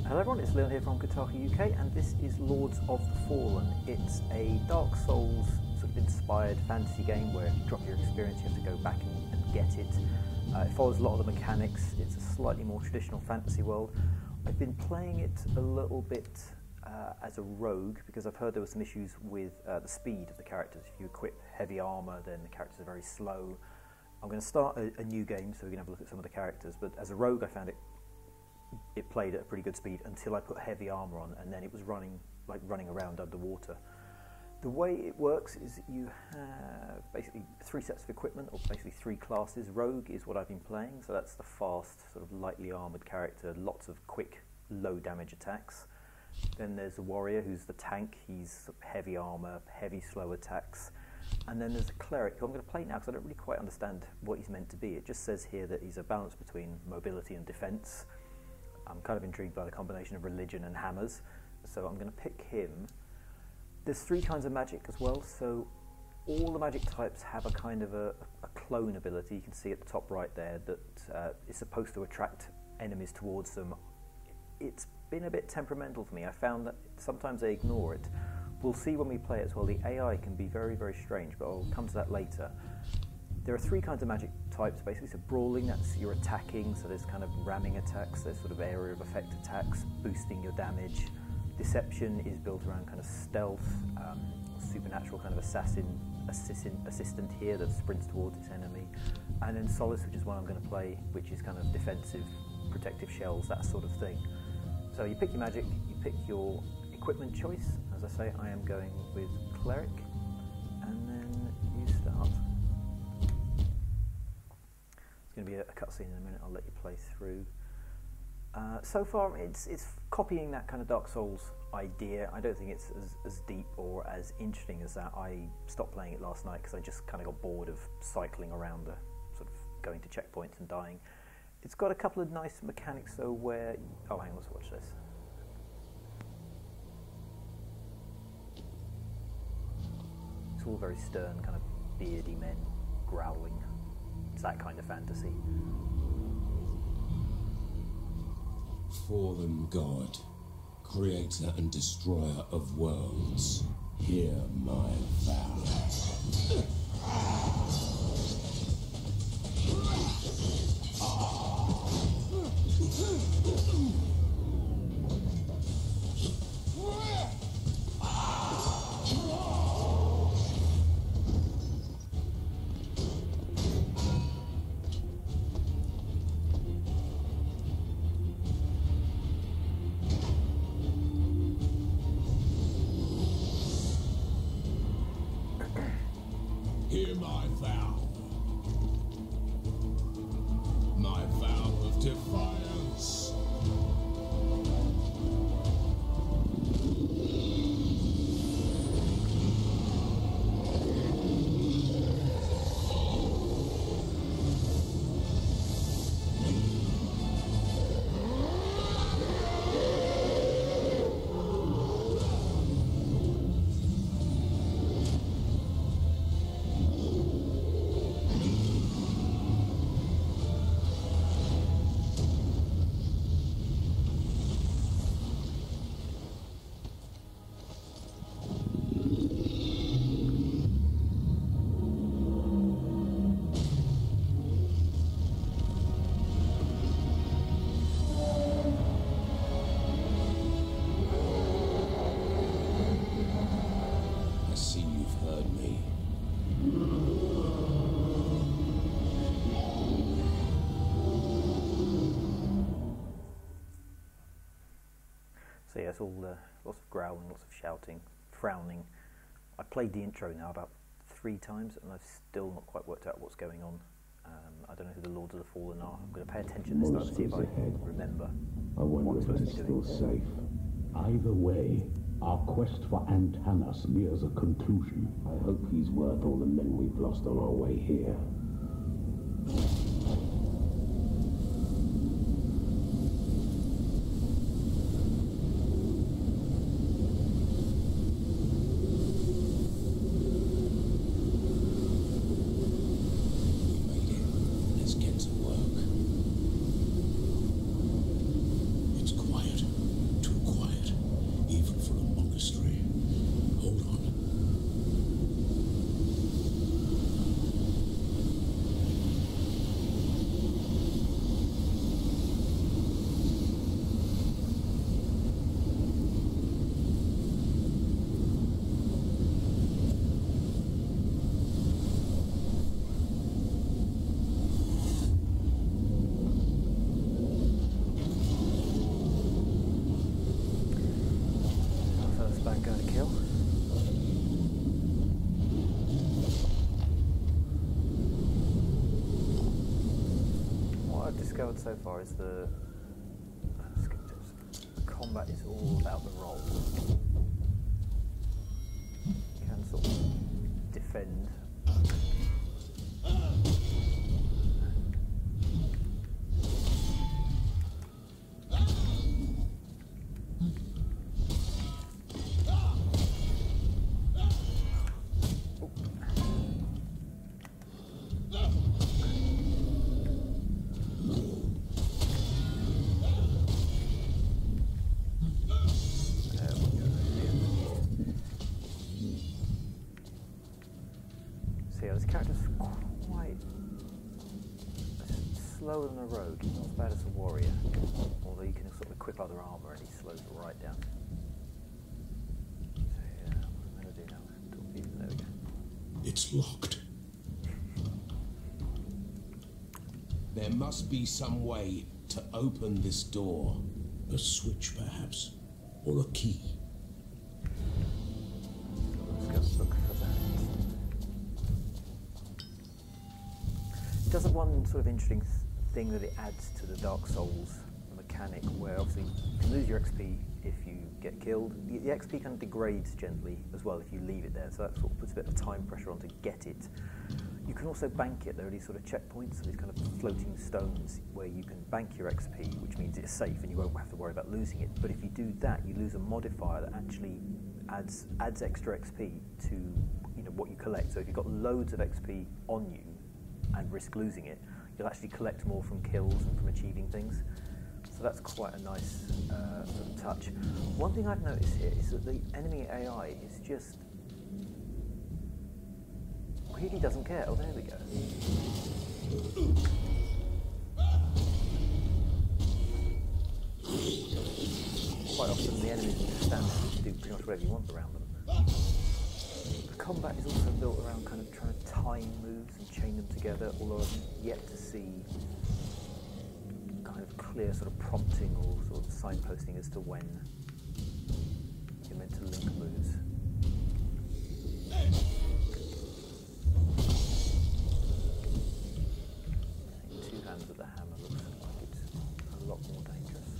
Hello everyone, it's Leon here from Kotaku UK, and this is Lords of the Fallen. It's a Dark Souls sort of inspired fantasy game where if you drop your experience you have to go back and get it. It follows a lot of the mechanics. It's a slightly more traditional fantasy world. I've been playing it a little bit as a rogue because I've heard there were some issues with the speed of the characters. If you equip heavy armour then the characters are very slow. I'm going to start a new game so we can have a look at some of the characters, but as a rogue I found it played at a pretty good speed until I put heavy armour on, and then it was running around underwater. The way it works is you have basically 3 sets of equipment, or basically 3 classes. Rogue is what I've been playing, so that's the fast, sort of lightly armoured character, lots of quick, low damage attacks. Then there's the warrior, who's the tank. He's heavy armour, heavy slow attacks. And then there's a cleric, who I'm going to play now because I don't really quite understand what he's meant to be. It just says here that he's a balance between mobility and defence. I'm kind of intrigued by the combination of religion and hammers, so I'm going to pick him. There's 3 kinds of magic as well, so all the magic types have a kind of a clone ability. You can see at the top right there that is supposed to attract enemies towards them. It's been a bit temperamental for me. I found that sometimes they ignore it. We'll see when we play it as well. The AI can be very, very strange, but I'll come to that later. There are 3 kinds of magic types basically. So brawling, that's your attacking, so there's kind of ramming attacks, there's sort of area of effect attacks, boosting your damage. Deception is built around kind of stealth, supernatural kind of assistant here that sprints towards its enemy. And then Solace, which is one I'm going to play, which is kind of defensive, protective shells, that sort of thing. So you pick your magic, you pick your equipment choice. As I say, I am going with Cleric, and then you start. Going to be a cutscene in a minute. I'll let you play through. So far it's copying that kind of Dark Souls idea. I don't think it's as deep or as interesting as that. I stopped playing it last night because I just kind of got bored of cycling around the sort of going to checkpoints and dying. It's got a couple of nice mechanics though where... Oh, hang on, let's watch this. It's all very stern, kind of beardy men growling. It's that kind of fantasy. Fallen God, creator and destroyer of worlds, hear my vow. Hear my vow. My vow of defiance. So yeah, it's all lots of growling, lots of shouting, frowning. I've played the intro now about 3 times and I've still not quite worked out what's going on. I don't know who the Lords of the Fallen are. I'm going to pay attention this time and see if I remember I wonder what I'm if supposed it's to be still doing. safe. Either way, our quest for Antanas nears a conclusion. I hope he's worth all the men we've lost on our way here. Let's get to work. It's quiet. discovered so far is the combat is all about the roll. You can sort of defend. This character's quite slower than a rogue, not as bad as a warrior, although you can sort of equip other armour and he slows it right down. So yeah, what am I going to do now? There we go. It's locked. There must be some way to open this door. A switch, perhaps, or a key. Let's go look for that. It does have one sort of interesting thing that it adds to the Dark Souls mechanic, where obviously you can lose your XP if you get killed. The XP kind of degrades gently as well if you leave it there, so that sort of puts a bit of time pressure on to get it. You can also bank it. There are these sort of checkpoints, so these kind of floating stones where you can bank your XP, which means it's safe and you won't have to worry about losing it. But if you do that, you lose a modifier that actually adds extra XP to what you collect. So if you've got loads of XP on you and risk losing it, you'll actually collect more from kills and from achieving things. So that's quite a nice sort of touch. One thing I've noticed here is that the enemy AI is just really doesn't care. Oh, there we go. Quite often the enemies will just stand there and do pretty much whatever you want around them. The combat is also built around kind of trying to time moves and chain them together, although I've yet to see kind of clear sort of prompting or sort of signposting as to when you're meant to link moves. Of the hammer looks like it's a lot more dangerous.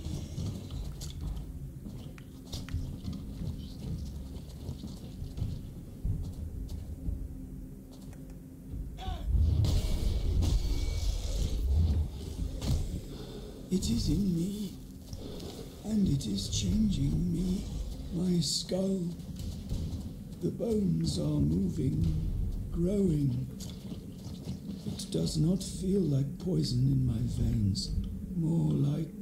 It is in me, and it is changing me, my skull. The bones are moving, growing. It does not feel like poison in my veins, more like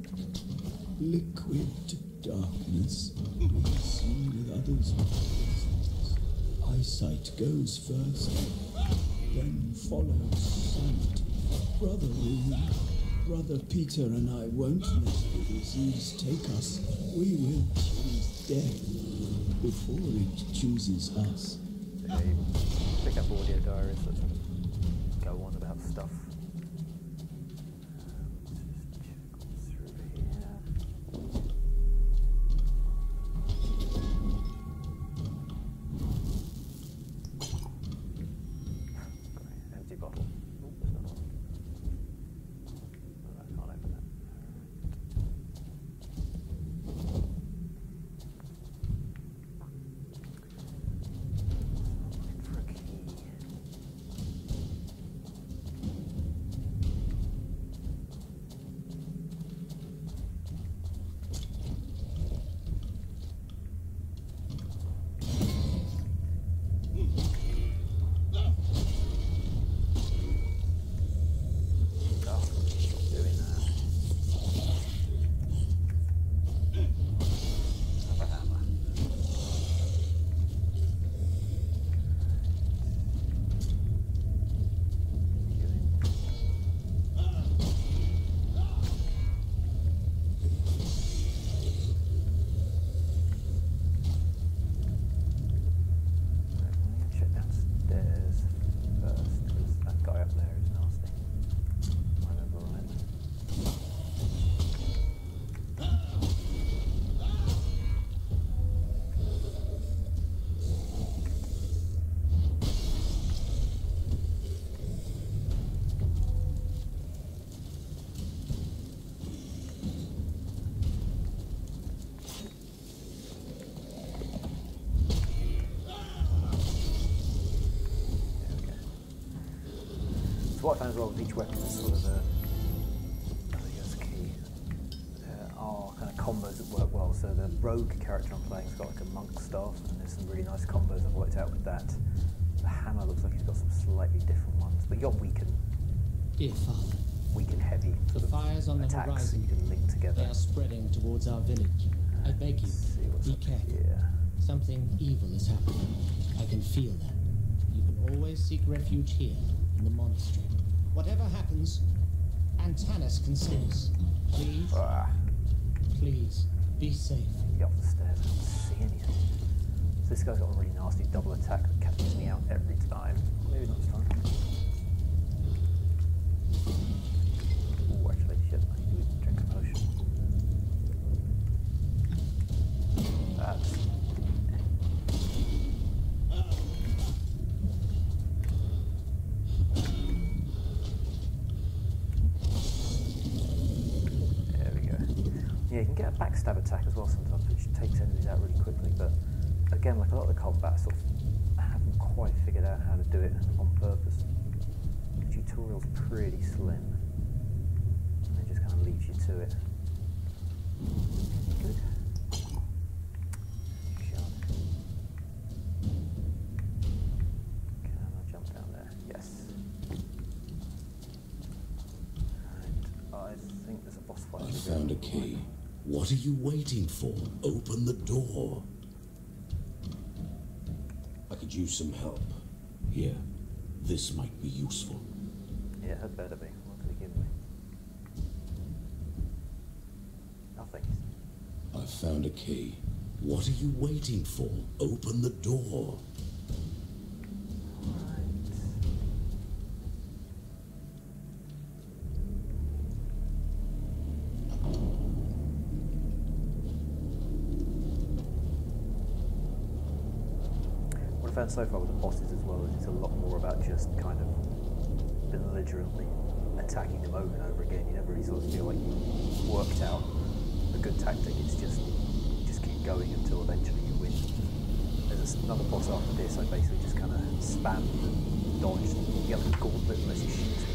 liquid darkness. Seen with others. Eyesight goes first, then follows sight. Brother Peter and I won't let the disease take us. We will choose death before it chooses us. Okay, pick up audio diaries. Let's go on about stuff. Let's just check what's through here. Great, empty bottle. Oh, there's another one. Oh, I can't open that. Looking for a key. found as well with each weapon there's sort of a, I think that's key. There are kind of combos that work well. So the rogue character I'm playing has got like a monk staff, and there's some really nice combos I've worked out with that. The hammer looks like he's got some slightly different ones, but you got weaken Dear Father, heavy the sort of fires on the attacks that horizon, you can link together. they are spreading towards our village. I beg you, Let's see what's be up careful. here. Something evil is happening. I can feel that. You can always seek refuge here, in the monastery. Whatever happens, Antanas can save us. Please, Ah, please, be safe. you get up the stairs, I don't see anything. So this guy's got a really nasty double attack that catches me out every time. Maybe not this time. Oh, actually, shit, I need to drink a potion. That's... There we go. Yeah, you can get a backstab attack as well sometimes, which takes enemies out really quickly, but again, like a lot of the combat, sort of, I haven't quite figured out how to do it on purpose. The tutorial's pretty slim, and it just kind of leaves you to it. Good. Shot. Can I jump down there? Yes. And I think there's a boss fight. I found a key. What are you waiting for? Open the door. I could use some help. Here, this might be useful. Yeah, it had better be. What did he give me? Nothing. I found a key. What are you waiting for? Open the door. Right. What I found so far with the bosses as well is it's a lot more about just kind of belligerently attacking them over and over again. You never really sort of feel like you've worked out a good tactic. It's just keep going until eventually you win. There's another boss after this. I basically just kind of spammed and dodged. You get like a gauntlet unless you shoot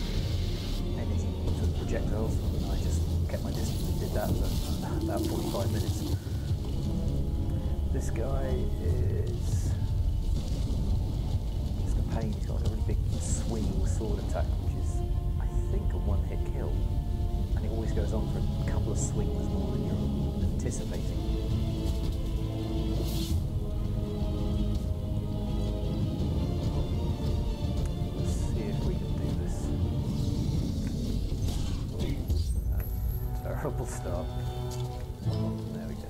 energy sort of projectiles. And I just kept my distance and did that for about 45 minutes. This guy is just a pain. He's got like a really big swinging sword attack, which is, I think, a one-hit kill. And it always goes on for a couple of swings more than you're anticipating. Let's see if we can do this. Terrible start. There we go.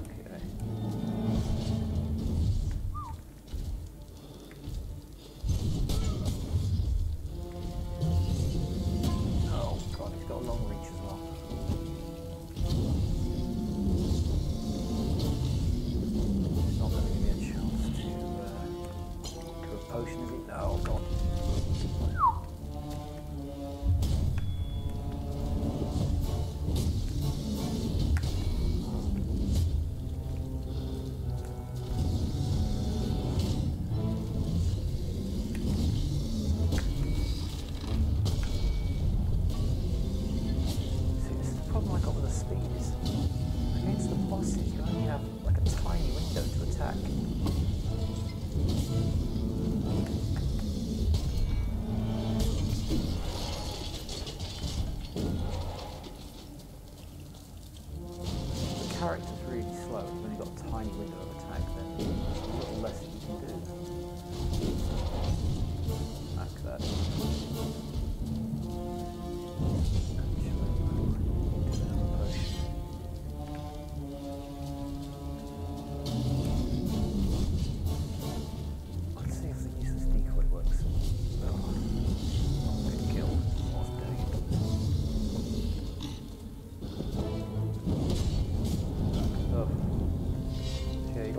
Okay. Oh god, he's got a long reach as well. He's not going to give me a chance to do a potion, is he? Oh god. See, this is the problem I got with the speed is against the bosses you only have like a tiny window to attack. The character's really slow. You've only got a tiny window of attack, then there's a little less you can do. Hack that. Let's see if the useless decoy works. Oh, good kill. Whilst doing it. Oh. Okay,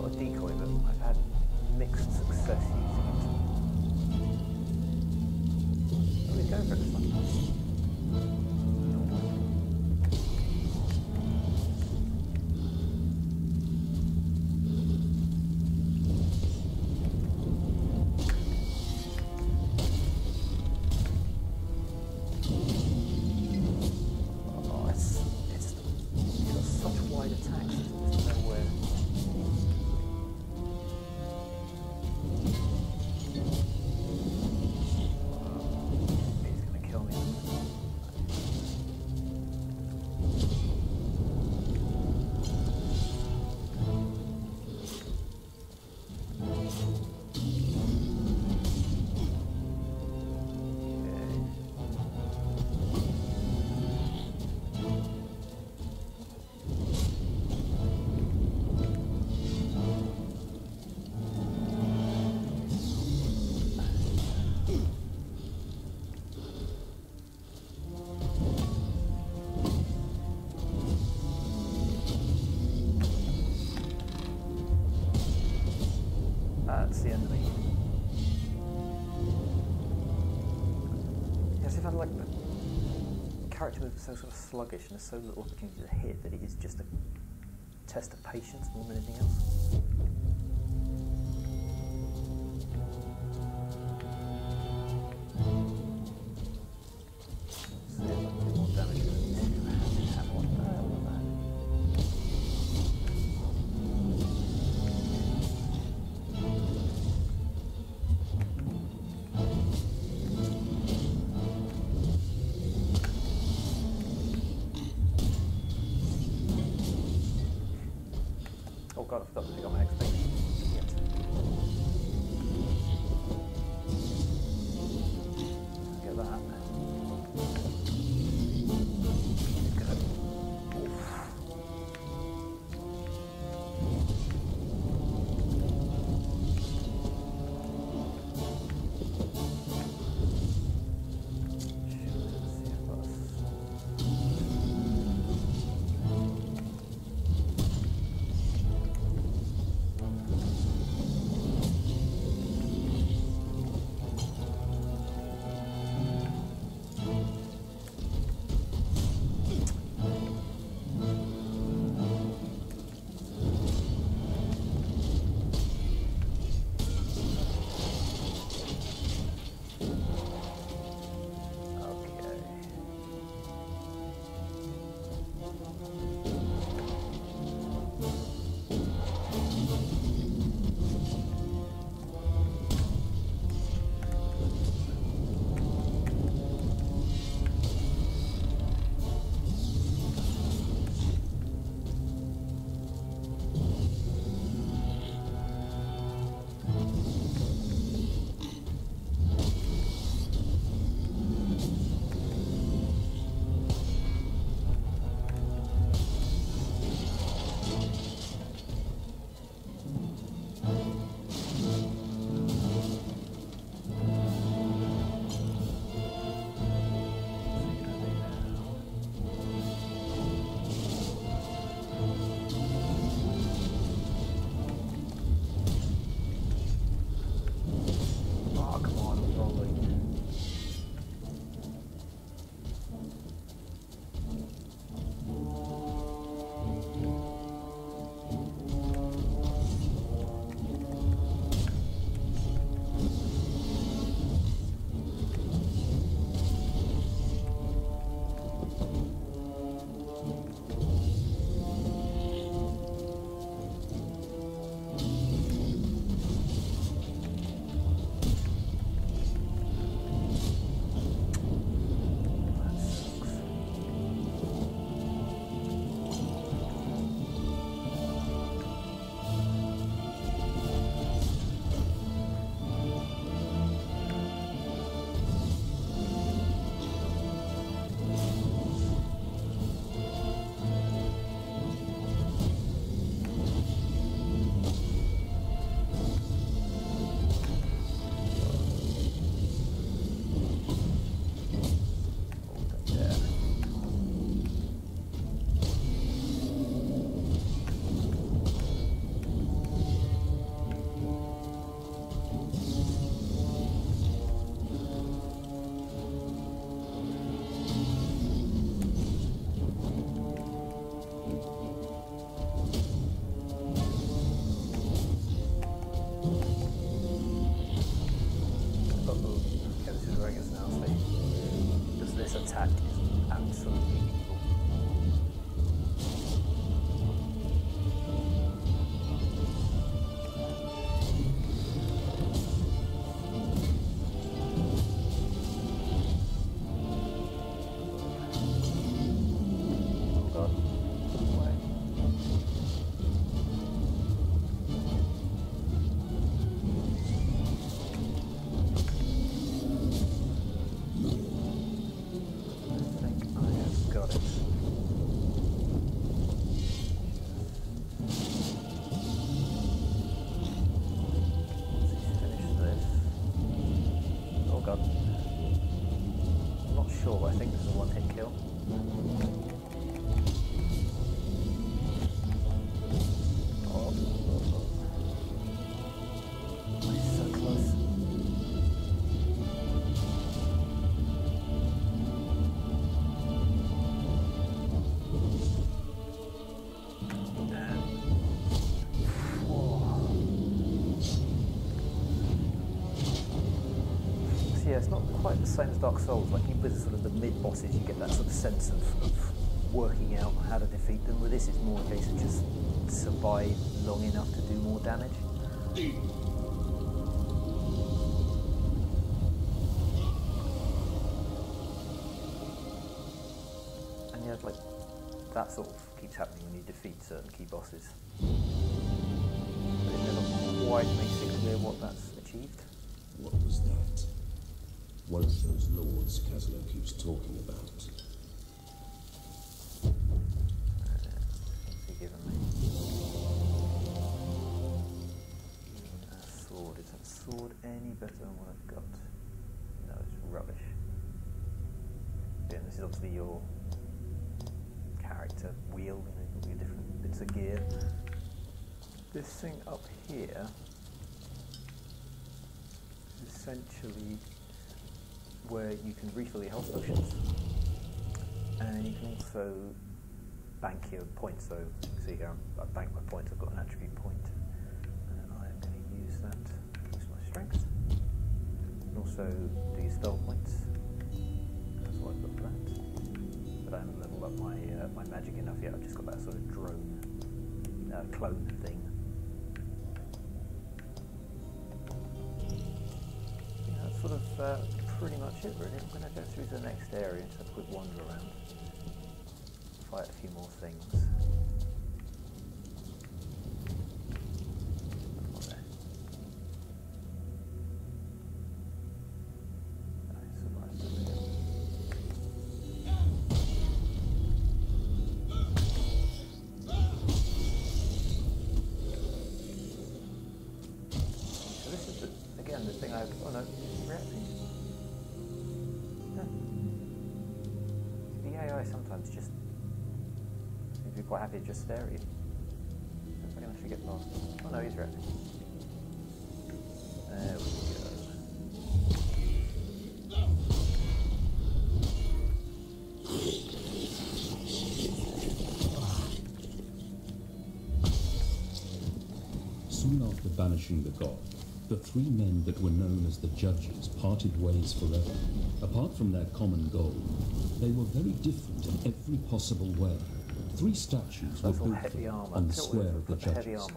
like the character moves so sort of sluggish and there's so little opportunity to hit that it is just a test of patience more than anything else. So yeah, a bit more damage than have one there. Oh god, I forgot to pick up my XP. Yet. Get that. Go. Oof. the same as Dark Souls. Like with sort of the mid bosses, you get that sort of sense of working out how to defeat them. With this, it's more a case of just survive long enough to do more damage. And yeah, like that sort of keeps happening when you defeat certain key bosses. But it never quite makes it clear what that's achieved. What was that? One of those lords Kaslo keeps talking about. What's he given me? A sword. Is that sword any better than what I've got? No, it's rubbish. Yeah, this is obviously your character wheel, you know, all your different bits of gear. This thing up here is essentially where you can refill your health potions, and you can also bank your points. So you can see here I bank my points, I've got an attribute point, and I'm going to use that to boost my strength. And also do your spell points. That's what I've got for that. But I haven't leveled up my my magic enough yet. I've just got that sort of drone clone thing. Yeah, that's sort of pretty much it really. I'm going to go through to the next area and have a quick wander around. Fight a few more things. The thing I've... Oh no, reacting. The AI sometimes just seems to be quite happy to just stare at you. If I can actually get past. Oh no, he's reacting. There we go. Soon after banishing the god, the three men that were known as the Judges parted ways forever. Apart from their common goal, they were very different in every possible way. Three statues were built on the square of the Judges,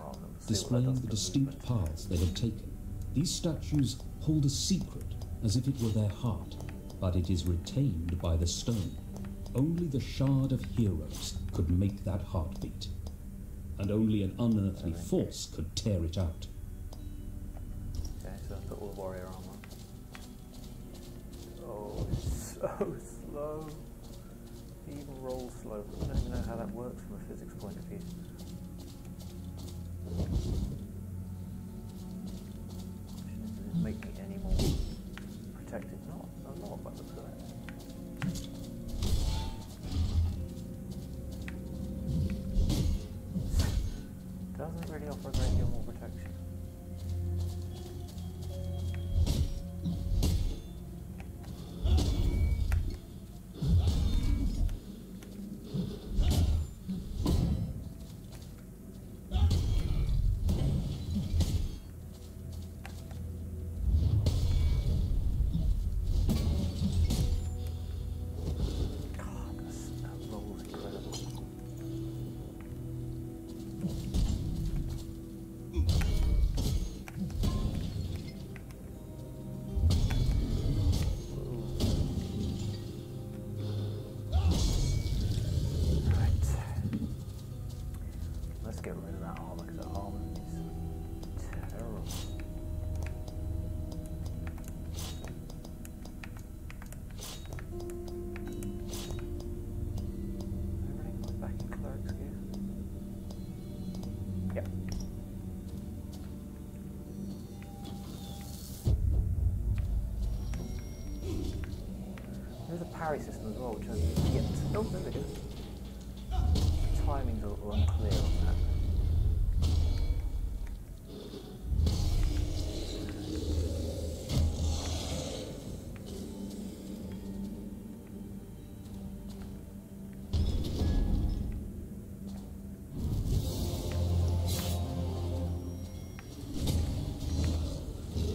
displaying the distinct paths they had taken. These statues hold a secret, as if it were their heart, but it is retained by the stone. Only the Shard of Heroes could make that heartbeat, and only an unearthly force could tear it out. So I've put all the warrior armor. Oh, it's so slow. It even rolls slow. I don't even know how that works from a physics point of view. Does it make me any more protected? Not a lot by the looks of that. Doesn't really offer a great deal more protection. There's a parry system as well, which I yet. Oh, there we go. Timing's a little unclear on that.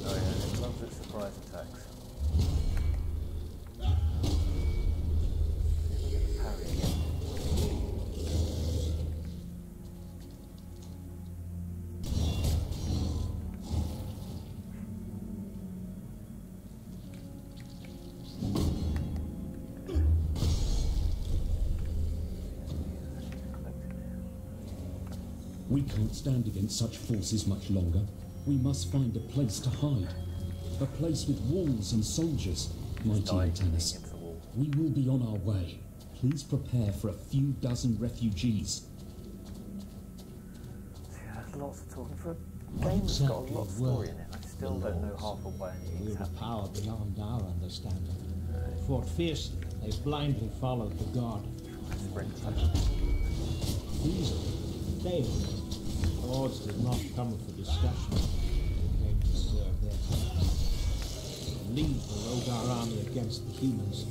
Oh yeah, it loves its surprise attacks. We can't stand against such forces much longer. We must find a place to hide. A place with walls and soldiers. Mighty Dying Antanas, against the wall. we will be on our way. Please prepare for a few dozen refugees. Yeah, there's lots of talking for a game that's got a lot of story in it. I still don't know half of why anything's Wield a happening. power beyond our understanding. They fought fiercely. They blindly followed the god. Sprint. These failed. The lords did not come for discussion. They came to serve their cause. Lead the Rogar army against the humans.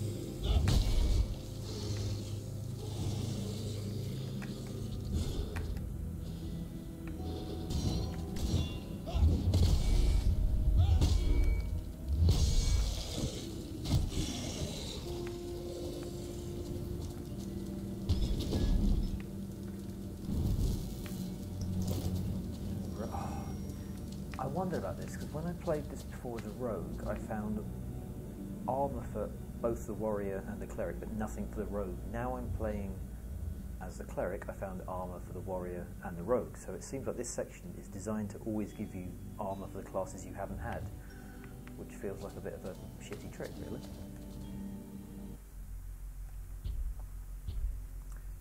I wonder about this because when I played this before as a rogue, I found armor for both the warrior and the cleric, but nothing for the rogue. Now I'm playing as the cleric, I found armor for the warrior and the rogue. So it seems like this section is designed to always give you armor for the classes you haven't had, which feels like a bit of a shitty trick, really.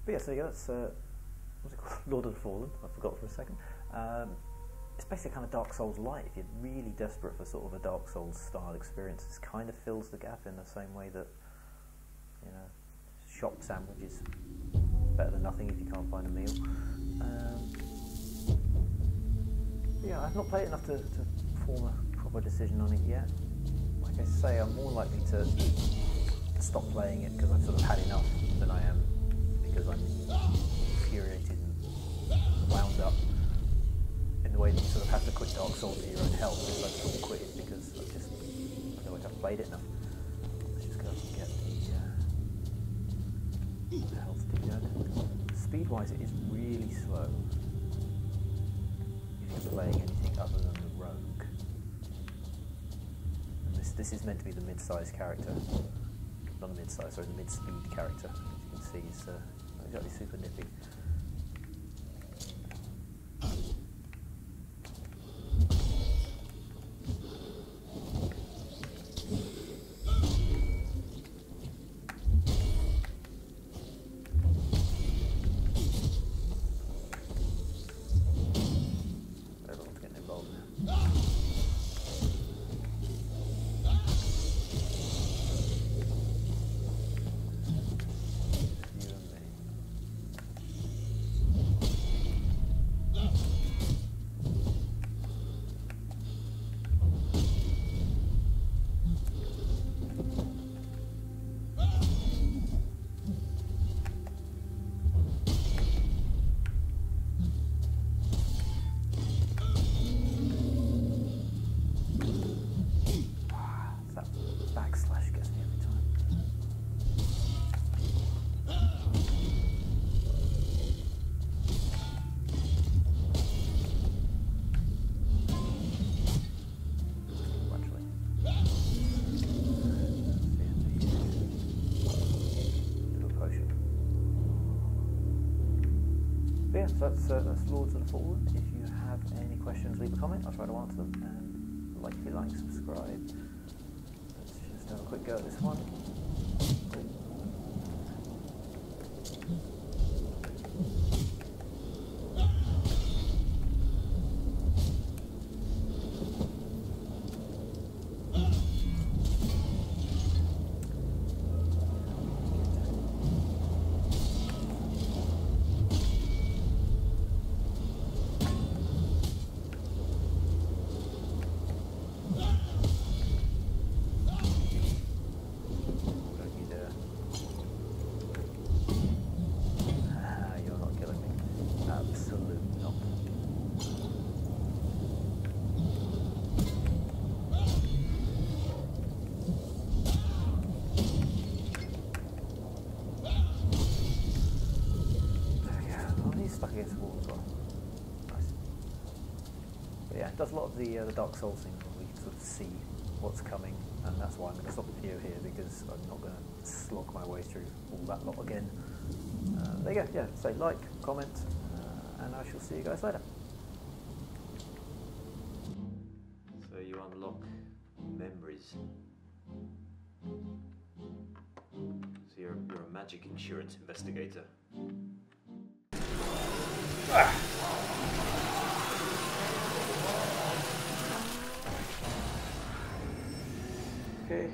But yeah, so yeah, that's what's it called? Lord of the Fallen. I forgot for a second. It's basically kind of Dark Souls light. If you're really desperate for sort of a Dark Souls style experience, this kind of fills the gap in the same way that, you know, shop sandwiches better than nothing if you can't find a meal. Yeah, I've not played enough to form a proper decision on it yet. Like I say, I'm more likely to stop playing it because I've sort of had enough than I am because I'm infuriated and wound up in the way that you sort of have to quit Dark Souls for your own health. Because I've sort of quit it because I feel like I've played it enough. Let's just go and get the health degenerate. Speed-wise, it is really slow if you're playing anything other than the rogue. And this is meant to be the mid-sized character. Not the mid-size, sorry, the mid-speed character. As you can see, it's not exactly super nippy. Everyone's getting involved now. You and me. That backslash gets me every time. Actually. Little potion. But yeah, so that's Lords of the Fallen. If you have any questions, leave a comment. I'll try to answer them. And like if you like, subscribe. Let's just have a quick go at this one. Don't you dare. You're not killing me. Absolutely not. Yeah, oh, he's stuck against the wall as well. Nice. But yeah, it does a lot of the Dark Souls things where we can sort of see what's coming, and that's why I'm going to stop the video here because I'm not going to slog my way through all that lot again. There you go, yeah, say like, comment, and I shall see you guys later. So you unlock memories. So you're a magic insurance investigator. Okay.